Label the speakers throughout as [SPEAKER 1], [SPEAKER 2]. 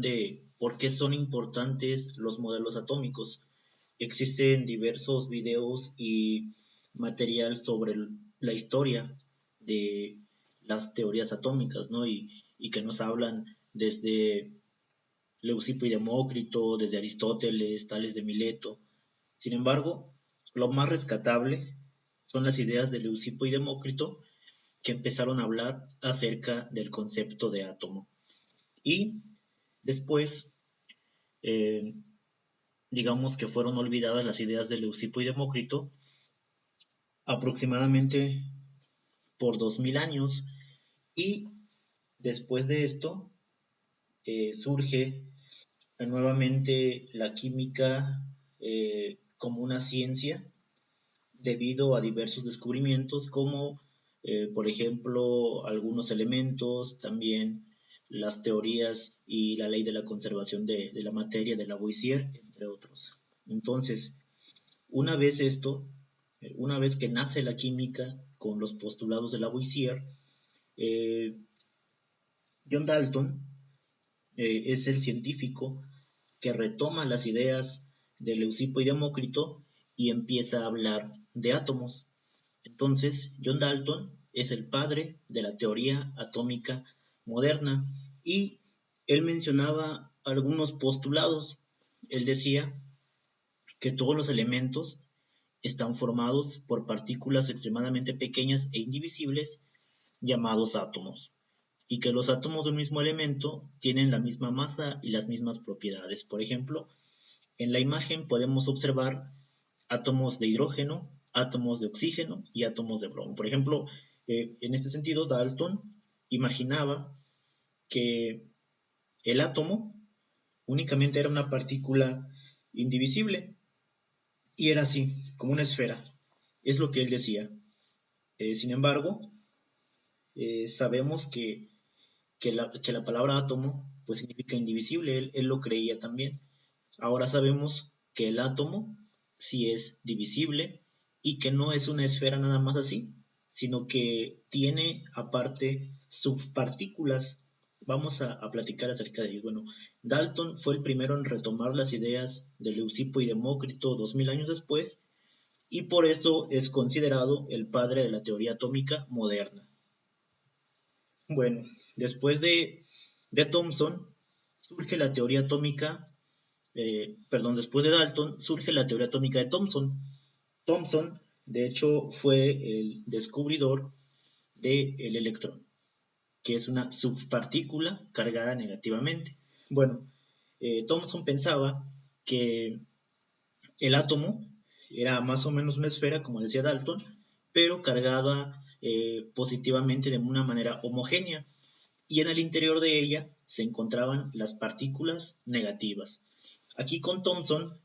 [SPEAKER 1] de por qué son importantes los modelos atómicos. Existen diversos videos y material sobre la historia de las teorías atómicas, ¿no? Y que nos hablan desde Leucipo y Demócrito, desde Aristóteles, Tales de Mileto. Sin embargo, lo más rescatable son las ideas de Leucipo y Demócrito, que empezaron a hablar acerca del concepto de átomo. Y después, eh, digamos que fueron olvidadas las ideas de Leucipo y Demócrito aproximadamente por 2000 años. Y después de esto, surge nuevamente la química como una ciencia debido a diversos descubrimientos como por ejemplo algunos elementos, también las teorías y la ley de la conservación de la materia de Lavoisier, entre otros. Entonces, una vez esto, una vez que nace la química con los postulados de Lavoisier, eh, John Dalton es el científico que retoma las ideas de Leucipo y Demócrito y empieza a hablar de átomos. Entonces, John Dalton es el padre de la teoría atómica moderna y él mencionaba algunos postulados. Él decía que todos los elementos están formados por partículas extremadamente pequeñas e indivisibles llamados átomos, y que los átomos de un mismo elemento tienen la misma masa y las mismas propiedades. Por ejemplo, en la imagen podemos observar átomos de hidrógeno, átomos de oxígeno y átomos de bromo. Por ejemplo, en este sentido, Dalton imaginaba que el átomo únicamente era una partícula indivisible y era así, como una esfera. Es lo que él decía. Sin embargo, sabemos que la palabra átomo pues significa indivisible, él lo creía también. Ahora sabemos que el átomo sí es divisible y que no es una esfera nada más así, sino que tiene aparte subpartículas. Vamos a platicar acerca de ello. Bueno, Dalton fue el primero en retomar las ideas de Leucipo y Demócrito 2000 años después, y por eso es considerado el padre de la teoría atómica moderna. Bueno, después de Thomson surge la teoría atómica, perdón, después de Dalton surge la teoría atómica de Thomson. Thomson, de hecho, fue el descubridor del electrón, que es una subpartícula cargada negativamente. Bueno, Thomson pensaba que el átomo era más o menos una esfera, como decía Dalton, pero cargada positivamente de una manera homogénea, y en el interior de ella se encontraban las partículas negativas. Aquí con Thomson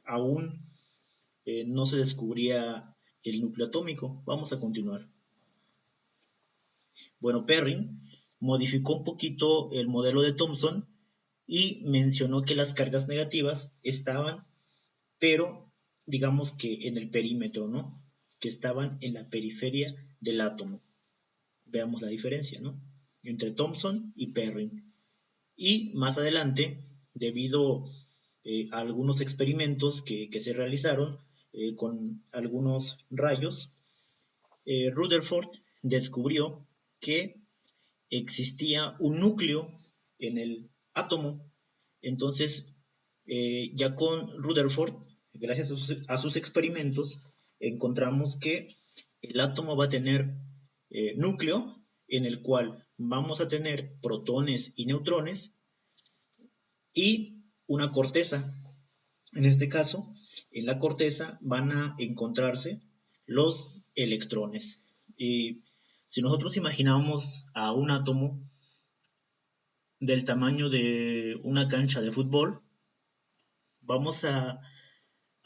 [SPEAKER 1] aún no se descubría el núcleo atómico. Vamos a continuar. Bueno, Perrin modificó un poquito el modelo de Thomson y mencionó que las cargas negativas estaban, pero digamos que en el perímetro, ¿no? Que estaban en la periferia del átomo. Veamos la diferencia, ¿no? Entre Thomson y Perrin. Y más adelante, debido a algunos experimentos que se realizaron con algunos rayos, Rutherford descubrió que existía un núcleo en el átomo. Entonces, ya con Rutherford, gracias a sus experimentos, encontramos que el átomo va a tener núcleo en el cual vamos a tener protones y neutrones y una corteza. En este caso, en la corteza van a encontrarse los electrones. Y si nosotros imaginamos a un átomo del tamaño de una cancha de fútbol, vamos a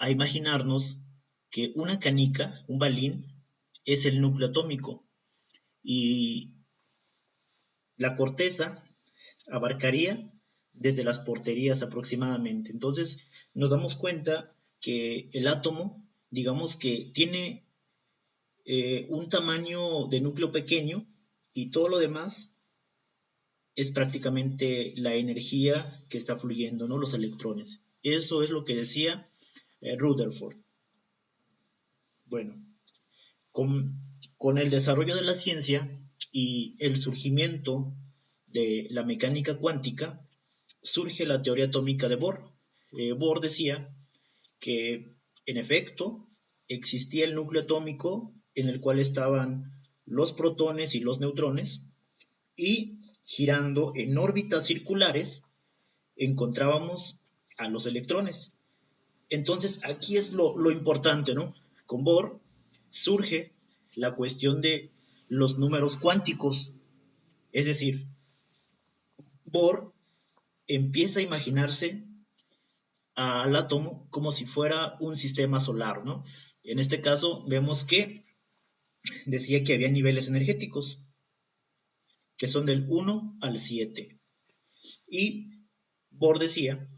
[SPEAKER 1] imaginarnos que una canica, un balín, es el núcleo atómico y la corteza abarcaría desde las porterías aproximadamente. Entonces nos damos cuenta que el átomo, digamos que tiene un tamaño de núcleo pequeño y todo lo demás es prácticamente la energía que está fluyendo, ¿no? Los electrones. Eso es lo que decía Rutherford. Bueno, con, con el desarrollo de la ciencia y el surgimiento de la mecánica cuántica, surge la teoría atómica de Bohr. Bohr decía que, en efecto, existía el núcleo atómico en el cual estaban los protones y los neutrones, y girando en órbitas circulares encontrábamos a los electrones. Entonces, aquí es lo importante, ¿no? Con Bohr surge la cuestión de los números cuánticos, es decir, Bohr empieza a imaginarse al átomo como si fuera un sistema solar, ¿no? En este caso vemos que decía que había niveles energéticos, que son del 1 al 7. Y Bohr decía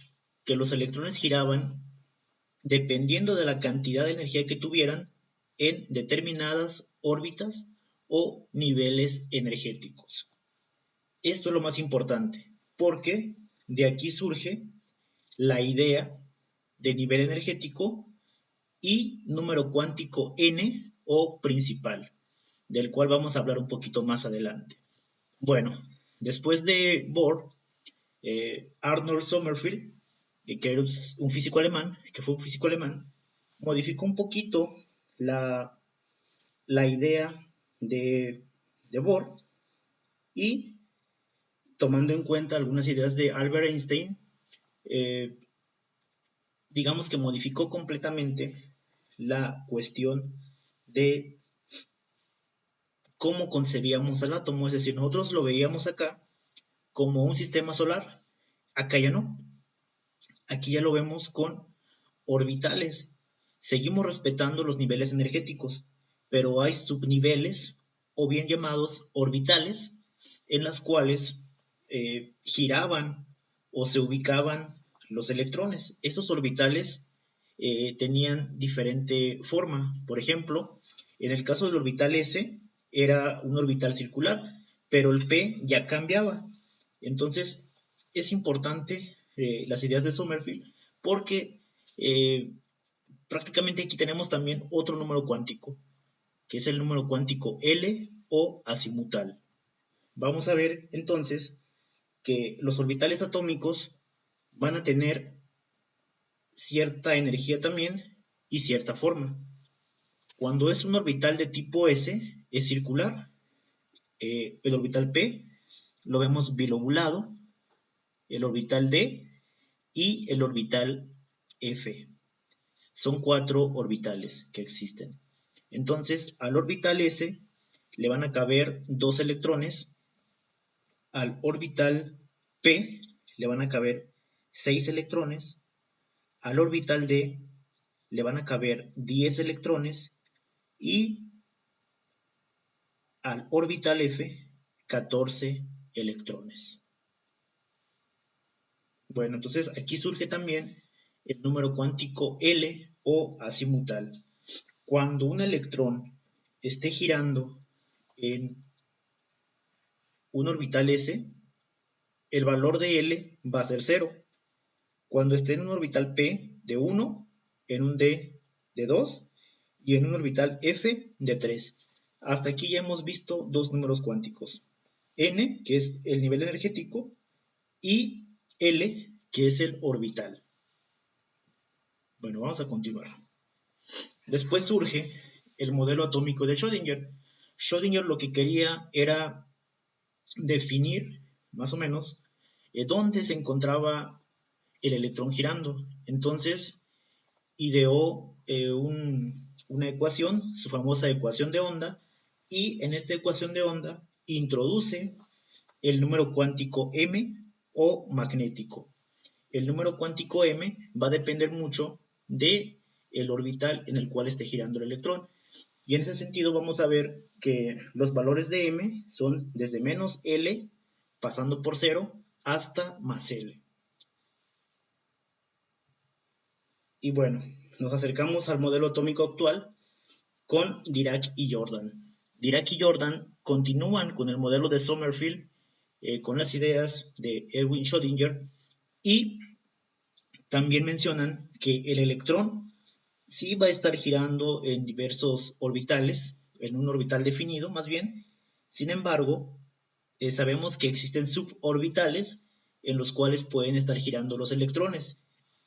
[SPEAKER 1] que los electrones giraban dependiendo de la cantidad de energía que tuvieran en determinadas órbitas o niveles energéticos. Esto es lo más importante, porque de aquí surge la idea de nivel energético y número cuántico n o principal, del cual vamos a hablar un poquito más adelante. Bueno, después de Bohr, Arnold Sommerfeld, que es un físico alemán, que fue un físico alemán, modificó un poquito la idea de Bohr, y tomando en cuenta algunas ideas de Albert Einstein, eh, digamos que modificó completamente la cuestión de cómo concebíamos al átomo, es decir, nosotros lo veíamos acá como un sistema solar, acá ya no, aquí ya lo vemos con orbitales. Seguimos respetando los niveles energéticos, pero hay subniveles, o bien llamados orbitales, en las cuales giraban o se ubicaban los electrones. Estos orbitales tenían diferente forma. Por ejemplo, en el caso del orbital S, era un orbital circular, pero el P ya cambiaba. Entonces, es importante las ideas de Sommerfeld, porque prácticamente aquí tenemos también otro número cuántico, que es el número cuántico L o azimutal. Vamos a ver entonces que los orbitales atómicos van a tener cierta energía también y cierta forma. Cuando es un orbital de tipo S, es circular. El orbital P lo vemos bilobulado, el orbital D y el orbital F. Son 4 orbitales que existen. Entonces, al orbital S le van a caber 2 electrones, al orbital P le van a caber 6 electrones, al orbital D le van a caber 10 electrones y al orbital F 14 electrones. Bueno, entonces aquí surge también el número cuántico L o azimutal. Cuando un electrón esté girando en un orbital S, el valor de L va a ser 0. Cuando esté en un orbital P de 1, en un D de 2 y en un orbital F de 3. Hasta aquí ya hemos visto dos números cuánticos. N, que es el nivel energético, y L, que es el orbital. Bueno, vamos a continuar. Después surge el modelo atómico de Schrödinger. Schrödinger lo que quería era definir, más o menos, dónde se encontraba el electrón girando. Entonces, ideó una ecuación, su famosa ecuación de onda, y en esta ecuación de onda introduce el número cuántico m o magnético. El número cuántico m va a depender mucho de el orbital en el cual esté girando el electrón. Y en ese sentido vamos a ver que los valores de m son desde menos L, pasando por 0, hasta más L. Y bueno, nos acercamos al modelo atómico actual con Dirac y Jordan. Dirac y Jordan continúan con el modelo de Sommerfeld con las ideas de Erwin Schrödinger, y también mencionan que el electrón sí va a estar girando en diversos orbitales, en un orbital definido más bien. Sin embargo, sabemos que existen suborbitales en los cuales pueden estar girando los electrones.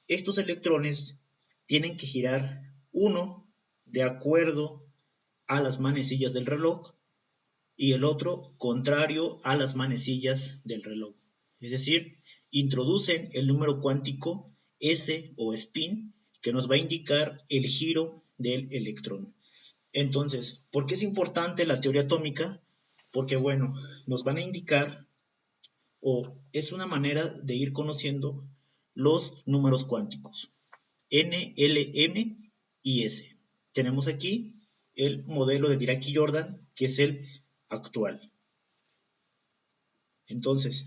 [SPEAKER 1] Estos electrones tienen que girar uno de acuerdo a las manecillas del reloj y el otro contrario a las manecillas del reloj. Es decir, introducen el número cuántico S o spin que nos va a indicar el giro del electrón. Entonces, ¿por qué es importante la teoría atómica? Porque, bueno, nos van a indicar, o es una manera de ir conociendo los números cuánticos, N, L, M y S. Tenemos aquí el modelo de Dirac y Jordan, que es el actual. Entonces,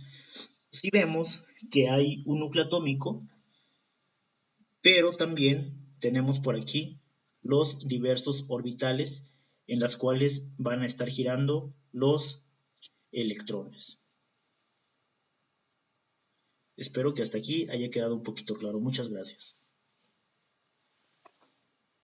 [SPEAKER 1] si vemos que hay un núcleo atómico, pero también tenemos por aquí los diversos orbitales en las cuales van a estar girando los electrones. Espero que hasta aquí haya quedado un poquito claro. Muchas gracias.